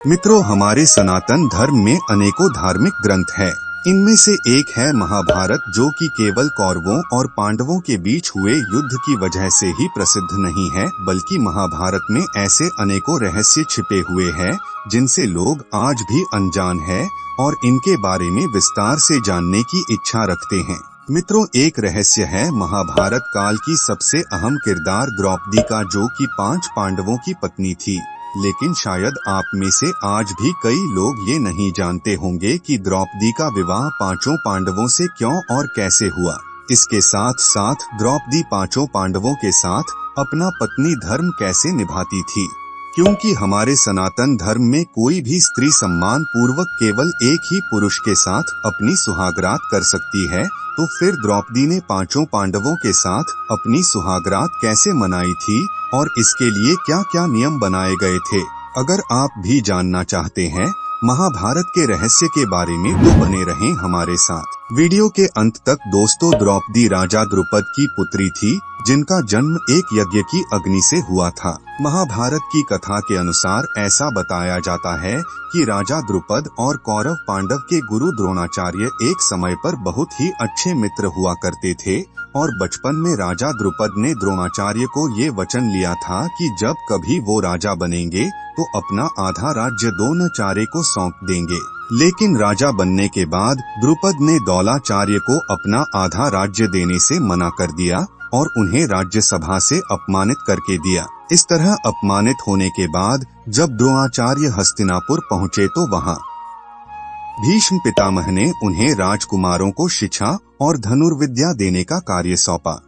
मित्रों, हमारे सनातन धर्म में अनेकों धार्मिक ग्रंथ हैं। इनमें से एक है महाभारत, जो कि केवल कौरवों और पांडवों के बीच हुए युद्ध की वजह से ही प्रसिद्ध नहीं है, बल्कि महाभारत में ऐसे अनेकों रहस्य छिपे हुए हैं जिनसे लोग आज भी अनजान हैं और इनके बारे में विस्तार से जानने की इच्छा रखते हैं। मित्रों, एक रहस्य है महाभारत काल की सबसे अहम किरदार द्रौपदी का, जो कि 5 पांडवों की पत्नी थी। लेकिन शायद आप में से आज भी कई लोग ये नहीं जानते होंगे कि द्रौपदी का विवाह 5 पांडवों से क्यों और कैसे हुआ। इसके साथ साथ द्रौपदी 5 पांडवों के साथ अपना पत्नी धर्म कैसे निभाती थी, क्योंकि हमारे सनातन धर्म में कोई भी स्त्री सम्मान पूर्वक केवल एक ही पुरुष के साथ अपनी सुहागरात कर सकती है, तो फिर द्रौपदी ने 5 पांडवों के साथ अपनी सुहागरात कैसे मनाई थी और इसके लिए क्या क्या नियम बनाए गए थे। अगर आप भी जानना चाहते हैं महाभारत के रहस्य के बारे में, तो बने रहें हमारे साथ वीडियो के अंत तक। दोस्तों, द्रौपदी राजा द्रुपद की पुत्री थी, जिनका जन्म एक यज्ञ की अग्नि से हुआ था। महाभारत की कथा के अनुसार ऐसा बताया जाता है कि राजा द्रुपद और कौरव पांडव के गुरु द्रोणाचार्य एक समय पर बहुत ही अच्छे मित्र हुआ करते थे और बचपन में राजा द्रुपद ने द्रोणाचार्य को ये वचन लिया था कि जब कभी वो राजा बनेंगे तो अपना आधा राज्य द्रोणाचार्य को सौंप देंगे। लेकिन राजा बनने के बाद द्रुपद ने द्रोणाचार्य को अपना आधा राज्य देने से मना कर दिया और उन्हें राज्यसभा से अपमानित करके दिया। इस तरह अपमानित होने के बाद जब द्रोणाचार्य हस्तिनापुर पहुँचे तो वहाँ भीष्म पितामह ने उन्हें राजकुमारों को शिक्षा और धनुर्विद्या देने का कार्य सौंपा।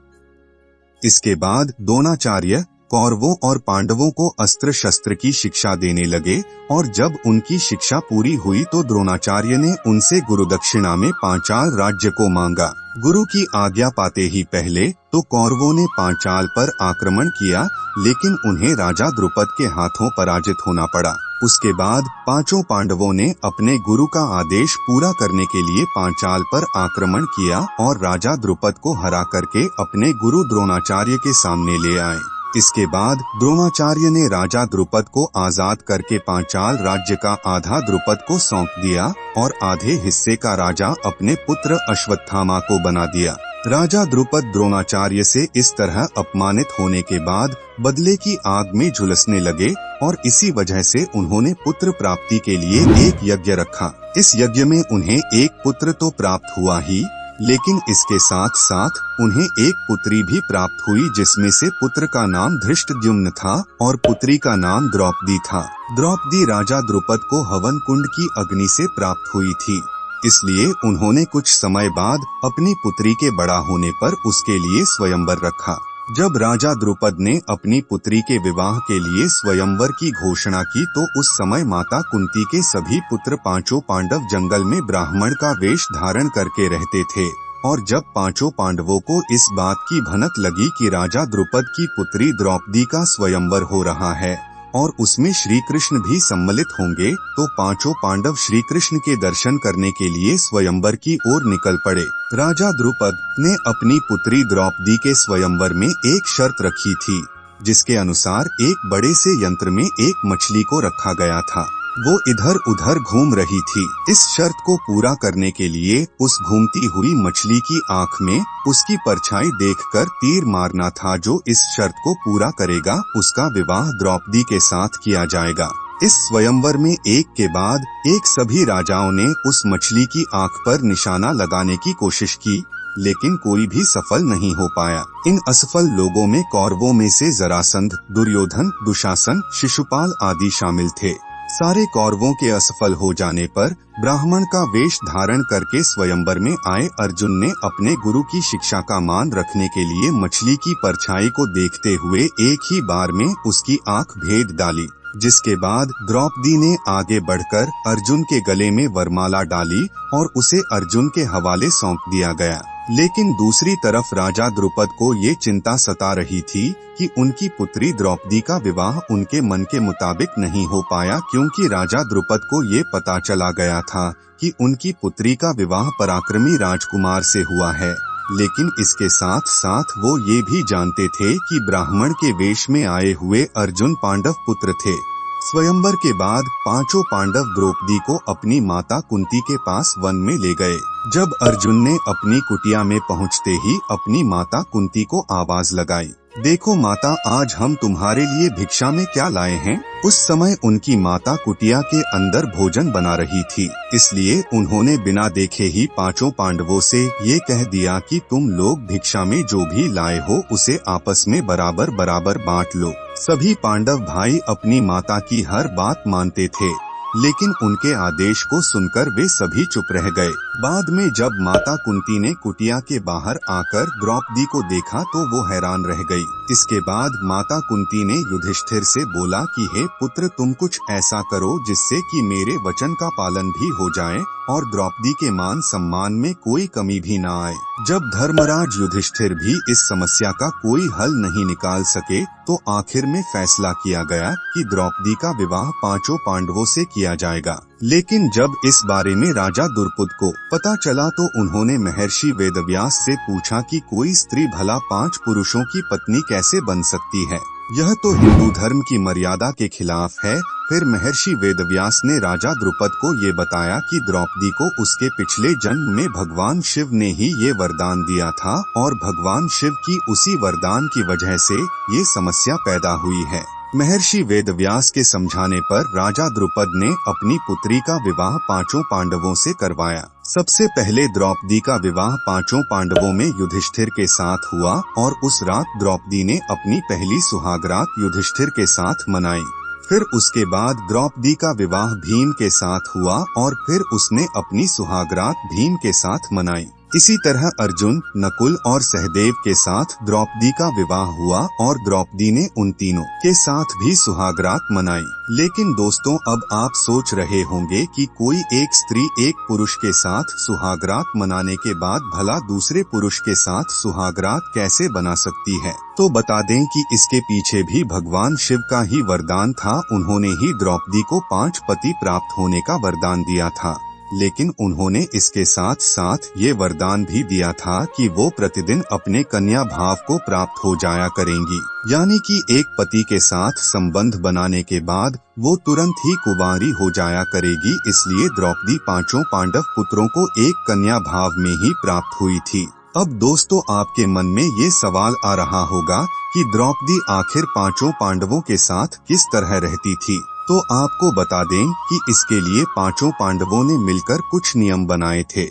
इसके बाद द्रोणाचार्य कौरवों और पांडवों को अस्त्र शस्त्र की शिक्षा देने लगे और जब उनकी शिक्षा पूरी हुई तो द्रोणाचार्य ने उनसे गुरुदक्षिणा में पांचाल राज्य को मांगा। गुरु की आज्ञा पाते ही पहले तो कौरवों ने पांचाल पर आक्रमण किया, लेकिन उन्हें राजा द्रुपद के हाथों पराजित होना पड़ा। उसके बाद 5 पांडवों ने अपने गुरु का आदेश पूरा करने के लिए पांचाल पर आक्रमण किया और राजा द्रुपद को हरा करके अपने गुरु द्रोणाचार्य के सामने ले आए। इसके बाद द्रोणाचार्य ने राजा द्रुपद को आजाद करके पांचाल राज्य का आधा द्रुपद को सौंप दिया और आधे हिस्से का राजा अपने पुत्र अश्वत्थामा को बना दिया। राजा द्रुपद द्रोणाचार्य से इस तरह अपमानित होने के बाद बदले की आग में झुलसने लगे और इसी वजह से उन्होंने पुत्र प्राप्ति के लिए एक यज्ञ रखा। इस यज्ञ में उन्हें एक पुत्र तो प्राप्त हुआ ही, लेकिन इसके साथ साथ उन्हें एक पुत्री भी प्राप्त हुई, जिसमें से पुत्र का नाम धृष्टद्युम्न था और पुत्री का नाम द्रौपदी था। द्रौपदी राजा द्रुपद को हवन कुंड की अग्नि से प्राप्त हुई थी, इसलिए उन्होंने कुछ समय बाद अपनी पुत्री के बड़ा होने पर उसके लिए स्वयंवर रखा। जब राजा द्रुपद ने अपनी पुत्री के विवाह के लिए स्वयंवर की घोषणा की तो उस समय माता कुंती के सभी पुत्र 5 पांडव जंगल में ब्राह्मण का वेश धारण करके रहते थे। और जब 5 पांडवों को इस बात की भनक लगी कि राजा द्रुपद की पुत्री द्रौपदी का स्वयंवर हो रहा है और उसमें श्री कृष्ण भी सम्मिलित होंगे, तो 5 पांडव श्री कृष्ण के दर्शन करने के लिए स्वयंवर की ओर निकल पड़े। राजा द्रुपद ने अपनी पुत्री द्रौपदी के स्वयंवर में एक शर्त रखी थी, जिसके अनुसार एक बड़े से यंत्र में एक मछली को रखा गया था। वो इधर उधर घूम रही थी। इस शर्त को पूरा करने के लिए उस घूमती हुई मछली की आंख में उसकी परछाई देखकर तीर मारना था। जो इस शर्त को पूरा करेगा उसका विवाह द्रौपदी के साथ किया जाएगा। इस स्वयंवर में एक के बाद एक सभी राजाओं ने उस मछली की आंख पर निशाना लगाने की कोशिश की, लेकिन कोई भी सफल नहीं हो पाया। इन असफल लोगों में कौरवों में से जरासंध, दुर्योधन, दुशासन, शिशुपाल आदि शामिल थे। सारे कौरवों के असफल हो जाने पर ब्राह्मण का वेश धारण करके स्वयंवर में आए अर्जुन ने अपने गुरु की शिक्षा का मान रखने के लिए मछली की परछाई को देखते हुए एक ही बार में उसकी आंख भेद डाली, जिसके बाद द्रौपदी ने आगे बढ़कर अर्जुन के गले में वरमाला डाली और उसे अर्जुन के हवाले सौंप दिया गया। लेकिन दूसरी तरफ राजा द्रुपद को ये चिंता सता रही थी कि उनकी पुत्री द्रौपदी का विवाह उनके मन के मुताबिक नहीं हो पाया, क्योंकि राजा द्रुपद को ये पता चला गया था कि उनकी पुत्री का विवाह पराक्रमी राजकुमार से हुआ है। लेकिन इसके साथ साथ वो ये भी जानते थे कि ब्राह्मण के वेश में आए हुए अर्जुन पांडव पुत्र थे। स्वयंवर के बाद पांचों पांडव द्रौपदी को अपनी माता कुंती के पास वन में ले गए। जब अर्जुन ने अपनी कुटिया में पहुंचते ही अपनी माता कुंती को आवाज लगाई, देखो माता, आज हम तुम्हारे लिए भिक्षा में क्या लाए हैं। उस समय उनकी माता कुटिया के अंदर भोजन बना रही थी, इसलिए उन्होंने बिना देखे ही पांचों पांडवों से ये कह दिया कि तुम लोग भिक्षा में जो भी लाए हो उसे आपस में बराबर बराबर बांट लो। सभी पांडव भाई अपनी माता की हर बात मानते थे, लेकिन उनके आदेश को सुनकर वे सभी चुप रह गए। बाद में जब माता कुंती ने कुटिया के बाहर आकर द्रौपदी को देखा तो वो हैरान रह गई। इसके बाद माता कुंती ने युधिष्ठिर से बोला कि हे पुत्र, तुम कुछ ऐसा करो जिससे कि मेरे वचन का पालन भी हो जाए और द्रौपदी के मान सम्मान में कोई कमी भी न आए। जब धर्मराज युधिष्ठिर भी इस समस्या का कोई हल नहीं निकाल सके तो आखिर में फैसला किया गया कि द्रौपदी का विवाह पांचों पांडवों से किया जाएगा। लेकिन जब इस बारे में राजा द्रुपद को पता चला तो उन्होंने महर्षि वेदव्यास से पूछा कि कोई स्त्री भला 5 पुरुषों की पत्नी कैसे बन सकती है, यह तो हिंदू धर्म की मर्यादा के खिलाफ है। फिर महर्षि वेदव्यास ने राजा द्रुपद को ये बताया कि द्रौपदी को उसके पिछले जन्म में भगवान शिव ने ही ये वरदान दिया था और भगवान शिव की उसी वरदान की वजह से ये समस्या पैदा हुई है। महर्षि वेदव्यास के समझाने पर राजा द्रुपद ने अपनी पुत्री का विवाह पांचों पांडवों से करवाया। सबसे पहले द्रौपदी का विवाह पांचों पांडवों में युधिष्ठिर के साथ हुआ और उस रात द्रौपदी ने अपनी पहली सुहागरात युधिष्ठिर के साथ मनाई। फिर उसके बाद द्रौपदी का विवाह भीम के साथ हुआ और फिर उसने अपनी सुहागरात भीम के साथ मनाई। इसी तरह अर्जुन, नकुल और सहदेव के साथ द्रौपदी का विवाह हुआ और द्रौपदी ने उन तीनों के साथ भी सुहागरात मनाई। लेकिन दोस्तों, अब आप सोच रहे होंगे कि कोई एक स्त्री एक पुरुष के साथ सुहागरात मनाने के बाद भला दूसरे पुरुष के साथ सुहागरात कैसे बना सकती है। तो बता दें कि इसके पीछे भी भगवान शिव का ही वरदान था। उन्होंने ही द्रौपदी को 5 पति प्राप्त होने का वरदान दिया था, लेकिन उन्होंने इसके साथ साथ ये वरदान भी दिया था कि वो प्रतिदिन अपने कन्या भाव को प्राप्त हो जाया करेंगी, यानी कि एक पति के साथ संबंध बनाने के बाद वो तुरंत ही कुंवारी हो जाया करेगी। इसलिए द्रौपदी पांचों पांडव पुत्रों को एक कन्या भाव में ही प्राप्त हुई थी। अब दोस्तों, आपके मन में ये सवाल आ रहा होगा कि द्रौपदी आखिर पांचों पांडवों के साथ किस तरह रहती थी। तो आपको बता दें कि इसके लिए पांचों पांडवों ने मिलकर कुछ नियम बनाए थे।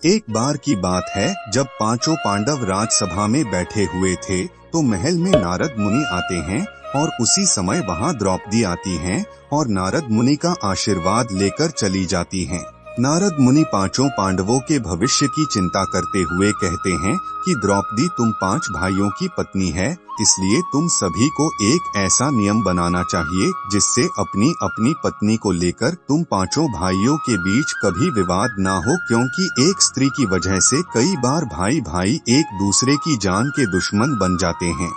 एक बार की बात है, जब पांचों पांडव राजसभा में बैठे हुए थे तो महल में नारद मुनि आते हैं और उसी समय वहां द्रौपदी आती हैं और नारद मुनि का आशीर्वाद लेकर चली जाती हैं। नारद मुनि पांचों पांडवों के भविष्य की चिंता करते हुए कहते हैं कि द्रौपदी तुम 5 भाइयों की पत्नी है, इसलिए तुम सभी को एक ऐसा नियम बनाना चाहिए जिससे अपनी अपनी पत्नी को लेकर तुम पांचों भाइयों के बीच कभी विवाद ना हो, क्योंकि एक स्त्री की वजह से कई बार भाई भाई एक दूसरे की जान के दुश्मन बन जाते हैं।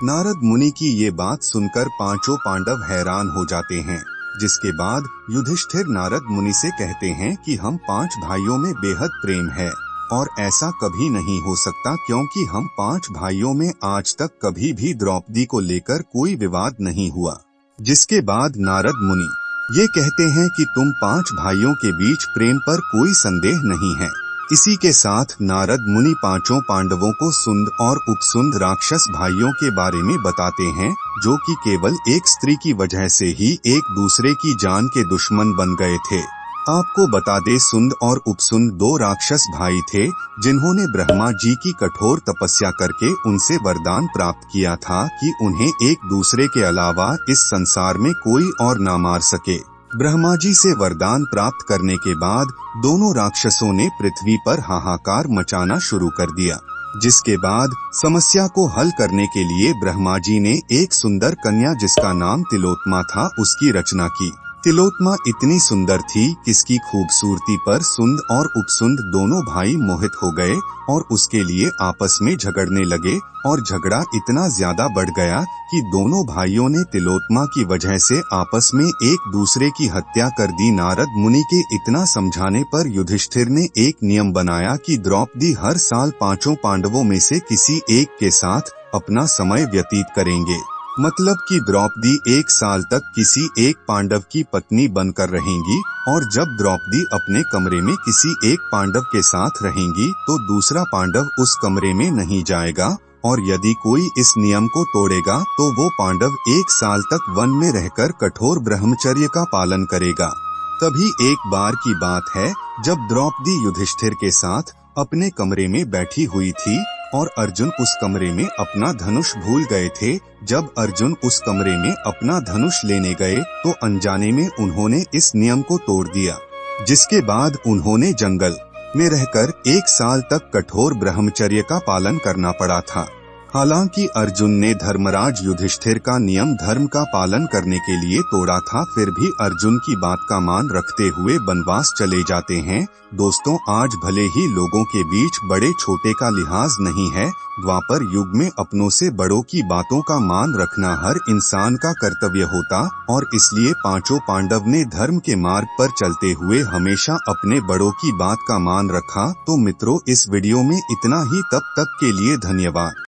नारद मुनि की ये बात सुनकर पांचों पांडव हैरान हो जाते हैं। जिसके बाद युधिष्ठिर नारद मुनि से कहते हैं कि हम 5 भाइयों में बेहद प्रेम है और ऐसा कभी नहीं हो सकता, क्योंकि हम 5 भाइयों में आज तक कभी भी द्रौपदी को लेकर कोई विवाद नहीं हुआ। जिसके बाद नारद मुनि ये कहते हैं कि तुम 5 भाइयों के बीच प्रेम पर कोई संदेह नहीं है। इसी के साथ नारद मुनि पांचों पांडवों को सुंद और उपसुंद राक्षस भाइयों के बारे में बताते हैं, जो कि केवल एक स्त्री की वजह से ही एक दूसरे की जान के दुश्मन बन गए थे। आपको बता दे, सुंद और उपसुंद 2 राक्षस भाई थे जिन्होंने ब्रह्मा जी की कठोर तपस्या करके उनसे वरदान प्राप्त किया था कि उन्हें एक दूसरे के अलावा इस संसार में कोई और ना मार सके। ब्रह्मा जी से वरदान प्राप्त करने के बाद दोनों राक्षसों ने पृथ्वी पर हाहाकार मचाना शुरू कर दिया। जिसके बाद समस्या को हल करने के लिए ब्रह्मा जी ने एक सुंदर कन्या जिसका नाम तिलोत्मा था उसकी रचना की। तिलोत्मा इतनी सुंदर थी कि इसकी खूबसूरती पर सुंद और उपसुंद दोनों भाई मोहित हो गए और उसके लिए आपस में झगड़ने लगे और झगड़ा इतना ज्यादा बढ़ गया कि दोनों भाइयों ने तिलोत्मा की वजह से आपस में एक दूसरे की हत्या कर दी। नारद मुनि के इतना समझाने पर युधिष्ठिर ने एक नियम बनाया कि द्रौपदी हर साल पांचों पांडवों में से किसी एक के साथ अपना समय व्यतीत करेंगे। मतलब कि द्रौपदी 1 साल तक किसी एक पांडव की पत्नी बनकर रहेंगी और जब द्रौपदी अपने कमरे में किसी एक पांडव के साथ रहेंगी तो दूसरा पांडव उस कमरे में नहीं जाएगा और यदि कोई इस नियम को तोड़ेगा तो वो पांडव 1 साल तक वन में रहकर कठोर ब्रह्मचर्य का पालन करेगा। तभी एक बार की बात है जब द्रौपदी युधिष्ठिर के साथ अपने कमरे में बैठी हुई थी और अर्जुन उस कमरे में अपना धनुष भूल गए थे। जब अर्जुन उस कमरे में अपना धनुष लेने गए तो अनजाने में उन्होंने इस नियम को तोड़ दिया, जिसके बाद उन्होंने जंगल में रहकर 1 साल तक कठोर ब्रह्मचर्य का पालन करना पड़ा था। हालांकि अर्जुन ने धर्मराज युधिष्ठिर का नियम धर्म का पालन करने के लिए तोड़ा था, फिर भी अर्जुन की बात का मान रखते हुए वनवास चले जाते हैं। दोस्तों, आज भले ही लोगों के बीच बड़े छोटे का लिहाज नहीं है, द्वापर युग में अपनों से बड़ों की बातों का मान रखना हर इंसान का कर्तव्य होता और इसलिए पांचों पांडव ने धर्म के मार्ग पर चलते हुए हमेशा अपने बड़ों की बात का मान रखा। तो मित्रों, इस वीडियो में इतना ही, तब तक के लिए धन्यवाद।